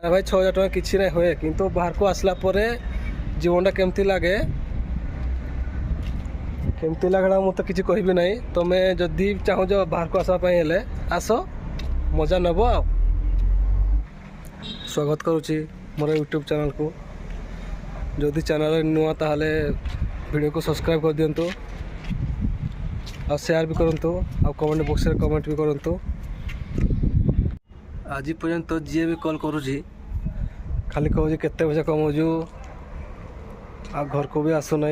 भाई 6,000 टଙ୍କା किसी ना हुए किंतु बाहर को आसला परे जीवनटा केमती लगे मुझे किसी कहबी ना। तुम्हें जदि चाहूज बाहर को आसापी आस मजा नब आ स्वागत करुच्ची मोर यूट्यूब चैनल को। जदि चैनल नुआ ताहले वीडियो को सब्सक्राइब कर दिंतु और शेयर भी करूँ और कमेंट बॉक्स में कमेंट भी करूँ। आज पर्यंत जी भी कॉल करुँची खाली कहूँ केते पैसा कमाऊँ आ घर को भी आसुना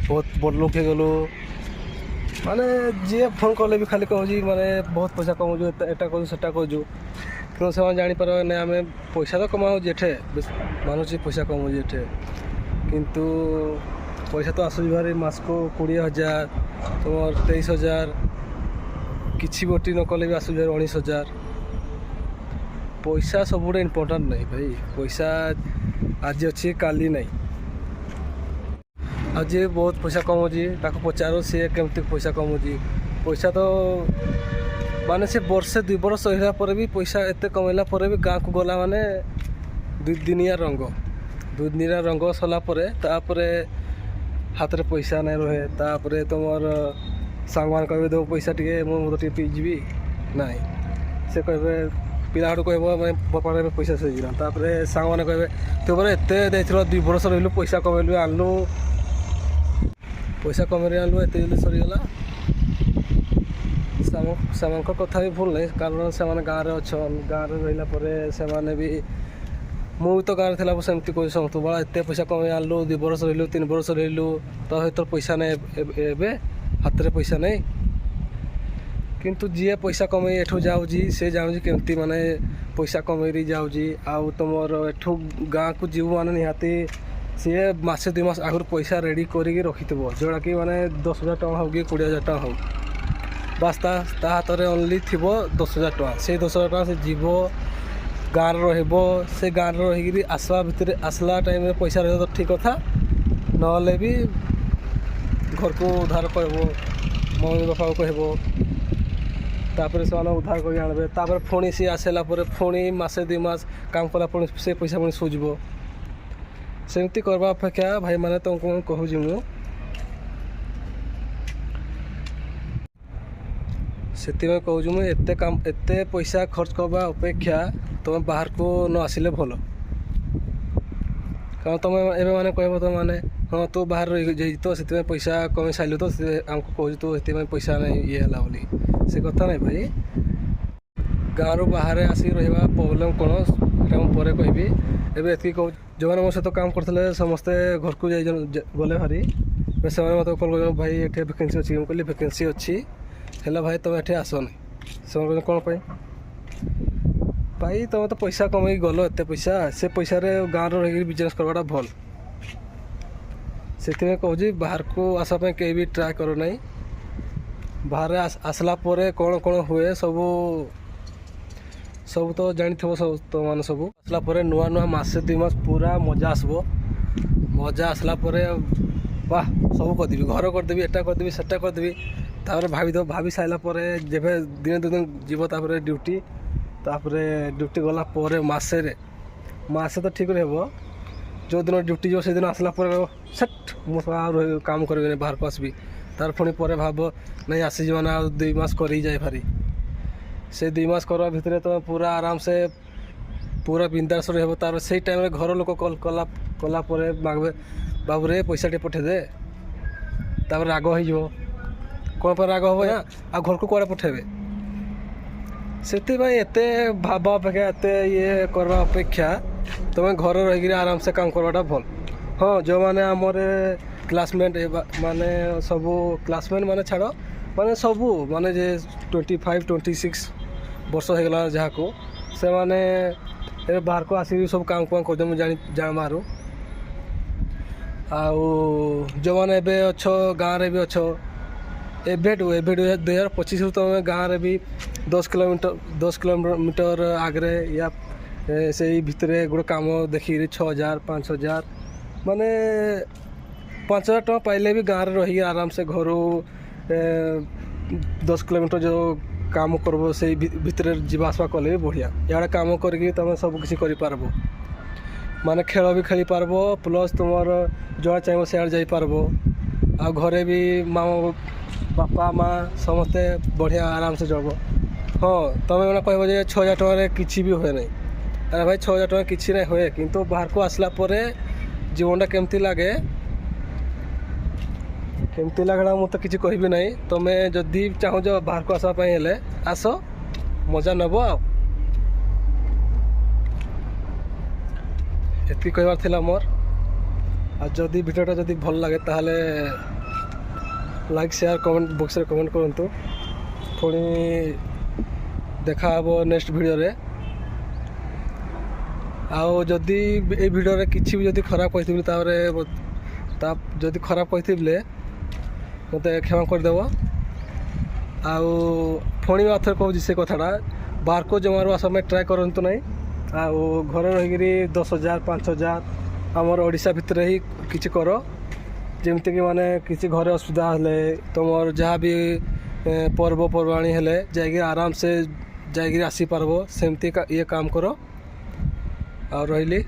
बहुत बड़ लोक हो गलु माने जी फोन कले भी खाली कहूँ माने बहुत पैसा कमाऊँ एटा करूँ सेटा करूँ क्यों से जापर ना आम पैसा तो कमाऊँ एठे मानुची पैसा कमाऊँ एठे किंतु पैसा तो आसूँ भारी मास को 20,000 तुम 23,000 किसी गोटी न कले भी आसूँ 19,000। पैसा सब इम्पोर्टाट नहीं भाई पैसा आज अच्छी काली नहीं। आज बहुत पैसा कमाऊँ ताको पचारो सी केमती पैसा कमाऊँ पैसा तो माने से वर्षे 2 वर्ष रहा पर भी पैसा एत कमेला पर भी गाँव को गला माने 2 दिनिया रंग सरला तापरे हाथ में पैसा नहीं रहे तापर तुम सांग मान कह दो पैसा टे मुझे पीजी ना से कह पिला कह बापा पैसा सहीना तापर सांग मैंने कहे तु बोले एत 2 वर्ष रही पैसा कमेलु आनलु पैसा कमे आनलु एत जल्दी सरीगला से कथा भी भूल नहीं कारण से गाँव में गाँव में रहा भी मुझे तो गाँव थी सेमती कह समस्त बड़ा एत पैसा कमे आनलु 2 वर्ष रही 3 वर्ष रही तो तो पैसा नहीं एबे हाथ में पैसा नहीं किंतु जी पैसा कमे एठू जाऊँगी से जाऊँगी केमती माने पैसा कमे जाऊँगी आउ तुम एठू गाँव को जीव माने निहाती सी मसे 2 मास आगुरी पैसा रेडी करके रखी जोड़ा कि माने 10,000 टଙ୍କା हो कि 20,000 टଙ୍କା हो बास ता हाथ में ओनली थी 10,000 टଙ୍କା से 10,000 टଙ୍କା से जीव गाँव से गाँव रही आसवा भितर आसला टाइम पैसा रही तो ठीक कथा नले भी घर को उधार कह मम्मी बापा को कह तापर से उधार कर आनबे तापर पुणी सी आसला पुणी मसे 2 मास काम कला से पैसा पुणी सुझब सेमती करवा अपेक्षा भाई मैंने तुमको कहूँ से कहूँ मुझे एत पैसा खर्च करवा अपेक्षा तुम बाहर को न आसिले भल कारण तुम एवं मैंने कह तुम मैंने हाँ तू बाहर रही तो से पैसा कमे सारू तो आमको कह तू से पैसा नहीं ये है बोली से कथा नहीं भाई गाँव बाहर आसिक रहा प्रोब्लेम कौन से मुझे कहबी एवं एति कहूँ जो मैंने मो सहित काम करते समस्ते घर को गले भारी से मत कल कर भाई ये वैकेंसी अच्छी मुझे वैकेंसी अच्छी है भाई तुम ये आसनी से कौन भाई तुम तो पैसा कमे गल एत पैसा से पैसा गाँव रही बिजनेस करवाटा भल से कहूँ बाहर को आसापी कहीं भी ट्राए करो नहीं बाहर आसला कौन कौन हुए सब तो जानी थो सब तो मान सब आसला नुआ नुआ मसे 2 मास पूरा मजा आसबो मजा आसला वाह सब करदेवी घर करदेवी एटा करदेवी सेटा करदेवी तापर भाभी सारा जब दिन 2 दिन जीव ड्यूटी ड्यूटी गला मसे तो ठीक रह जो दिन ड्यूटी जो से दिन आसला सेट मुझे काम करें बाहर को आसबी तार पुणी भाव नहीं आसी ना 2 मास कर जाए भारी से 2 मास करवा भितर तो पूरा आराम से पूरा बिंदास रह तार से टाइम घर लोक कल कला मांगे बाबू रे पैसा टे पठेदे तापर राग हो कौन पर राग हम ना आ घर को कड़े पठेबे से एत भाव अपेक्षा एत ये करवा अपेक्षा तुम घर रही आराम से काम करवाटा भल। हाँ जो मैंने आमर क्लासमेट माने सबू क्लासमेट माने छाड़ माने सबू माने जे 25-26 वर्ष हो गला जहाँ को से माने बाहर को आसिक सब काम कर जान बाहर आउ जो मैंने अच्छ गाँव में भी अच्छ एबे 2025 तुम गाँव में भी 10 किलोमीटर आगे या से भितर गोटे काम देखिए 6,000 5,000 माने 5,000 टଙ୍କା पाइले भी गाँव रही आराम से घर 10 किलोमीटर जो କାମ କରିବ ସେଇ ଭିତରେ ଯିବା ଆସିବା କଲେ ବି ବଢ଼ିଆ। ଇଆଡ଼େ କାମ କରିକି ତୁମେ ସବୁକିଛି କରିପାରିବ, ମାନେ ଖେଳ ବି ଖେଳିପାରିବ, ପ୍ଲସ୍ ତୁମର ଯୁଆଡ଼େ ଚାହିଁବ ସିଆଡ଼େ ଯାଇପାରିବ। ଆଉ ଘରେ ବି ବାପା ମା ସମସ୍ତେ ବଢ଼ିଆ ଆରାମସେ ଚଳିବ। ହଁ, ତୁମେ ମାନେ କହିବ ଯେ 6,000 ଟଙ୍କାରେ କିଛି ବି ହୁଏ ନାହିଁ। ଆରେ ଭାଇ 6,000 ଟଙ୍କା କିଛି ନାହିଁ ହୁଏ, କିନ୍ତୁ ବାହାରକୁ ଆସିଲା ପରେ ଜୀବନଟା କେମିତି ଲାଗେ ମୁଁ ତ କିଛି କହିବି ନାହିଁ। ତୁମେ ଯଦି ଚାହୁଁଛ ବାହାରକୁ ଆସିବା ପାଇଁ ହେଲେ ଆସ, ମଜା ନେବ। ଆଉ ଏତିକି କହିବାର ଥିଲା ମୋର। ଆଉ ଯଦି ଭିଡ଼ିଓଟା ଯଦି ଭଲ ଲାଗେ ତାହେଲେ ଲାଇକ୍ ସେୟାର କମେଣ୍ଟ ବକ୍ସରେ କମେଣ୍ଟ କରନ୍ତୁ। ପୁଣି ଦେଖା ହେବ ନେକ୍ସଟ ଭିଡ଼ିଓରେ। ଆଉ ଯଦି ଏଇ ଭିଡ଼ିଓରେ କିଛି ବି ଯଦି ଖରାପ କହିଥିବି ଯଦି ଖରାପ କହିଥିବେ ମୋତେ କ୍ଷମା କରିଦେବ। ଆଉ ପୁଣି ଆଉଥରେ କହୁଛି ସେ କଥାଟା, ବାହାରକୁ ଜମାରୁ ଆସିବା ପାଇଁ ଟ୍ରାଏ କରନ୍ତୁ ନାହିଁ। ଆଉ ଘରେ ରହିକିରି 10,000 5,000 ଆମର ଓଡ଼ିଶା ଭିତରେ ହିଁ କିଛି କର। ଯେମିତିକି ମାନେ କିଛି ଘରେ ଅସୁବିଧା ହେଲେ, ତୁମର ଯାହା ବି ପର୍ବପର୍ବାଣି ହେଲେ ଯାଇକି ଆରାମସେ ଯାଇକିରି ଆସିପାରିବ, ସେମିତି କାମ କର। ଆଉ ରହିଲି।